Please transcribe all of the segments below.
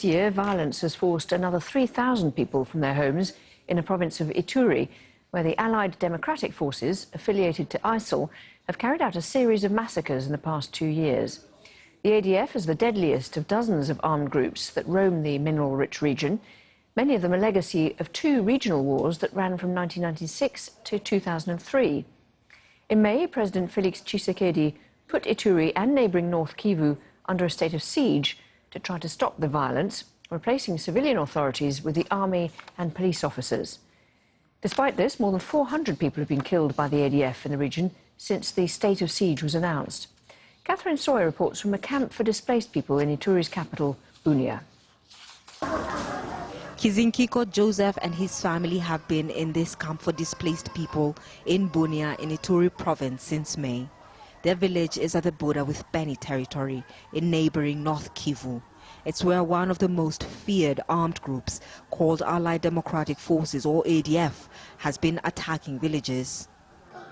This year, violence has forced another 3,000 people from their homes in the province of Ituri, where the Allied Democratic Forces, affiliated to ISIL, have carried out a series of massacres in the past 2 years. The ADF is the deadliest of dozens of armed groups that roam the mineral-rich region, many of them a legacy of 2 regional wars that ran from 1996 to 2003. In May, President Felix Tshisekedi put Ituri and neighbouring North Kivu under a state of siege to try to stop the violence, replacing civilian authorities with the army and police officers. Despite this, more than 400 people have been killed by the ADF in the region since the state of siege was announced. Catherine Sawyer reports from a camp for displaced people in Ituri's capital, Bunia. Kizinkiko Joseph and his family have been in this camp for displaced people in Bunia in Ituri province since May. Their village is at the border with Beni territory in neighboring North Kivu. It's where one of the most feared armed groups, called Allied Democratic Forces or ADF, has been attacking villages.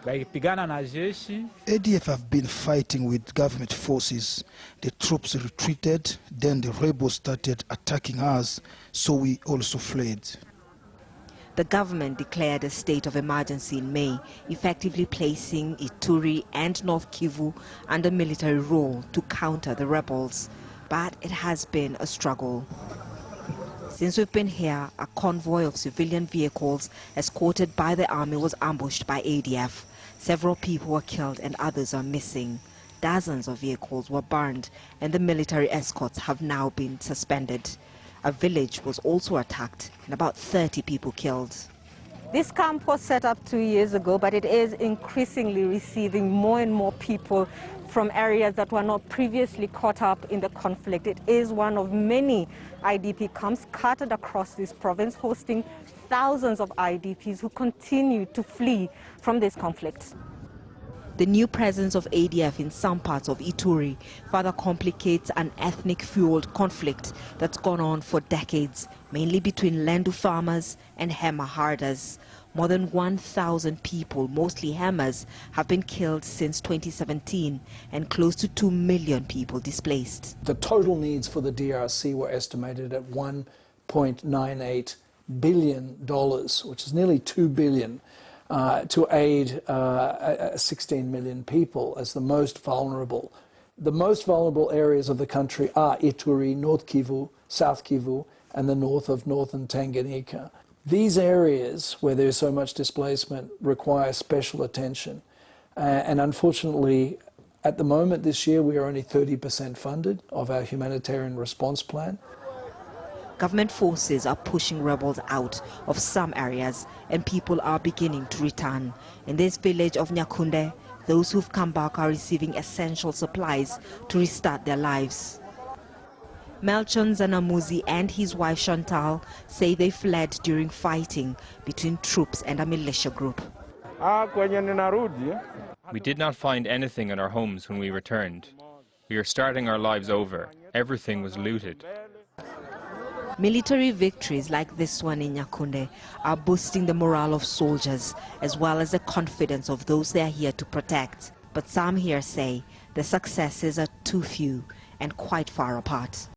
ADF have been fighting with government forces. The troops retreated, then the rebels started attacking us, so we also fled. The government declared a state of emergency in May, effectively placing Ituri and North Kivu under military rule to counter the rebels. But it has been a struggle. Since we've been here, a convoy of civilian vehicles escorted by the army was ambushed by ADF. Several people were killed and others are missing. Dozens of vehicles were burned and the military escorts have now been suspended. A village was also attacked and about 30 people killed. This camp was set up 2 years ago, but it is increasingly receiving more and more people from areas that were not previously caught up in the conflict. It is one of many IDP camps scattered across this province, hosting thousands of IDPs who continue to flee from this conflict. The new presence of ADF in some parts of Ituri further complicates an ethnic-fueled conflict that's gone on for decades, mainly between Lendu farmers and Hema herders. More than 1,000 people, mostly Hemas, have been killed since 2017 and close to 2 million people displaced. The total needs for the DRC were estimated at $1.98 billion, which is nearly $2 billion. To aid 16 million people as the most vulnerable. The most vulnerable areas of the country are Ituri, North Kivu, South Kivu, and the north of northern Tanganyika. These areas where there's so much displacement require special attention. And unfortunately, at the moment this year, we are only 30% funded of our humanitarian response plan. Government forces are pushing rebels out of some areas and people are beginning to return. In this village of Nyakunde, those who've come back are receiving essential supplies to restart their lives. Melchon Zanamuzi and his wife Chantal say they fled during fighting between troops and a militia group. We did not find anything in our homes when we returned. We are starting our lives over. Everything was looted. Military victories like this one in Nyakunde are boosting the morale of soldiers as well as the confidence of those they are here to protect. But some here say the successes are too few and quite far apart.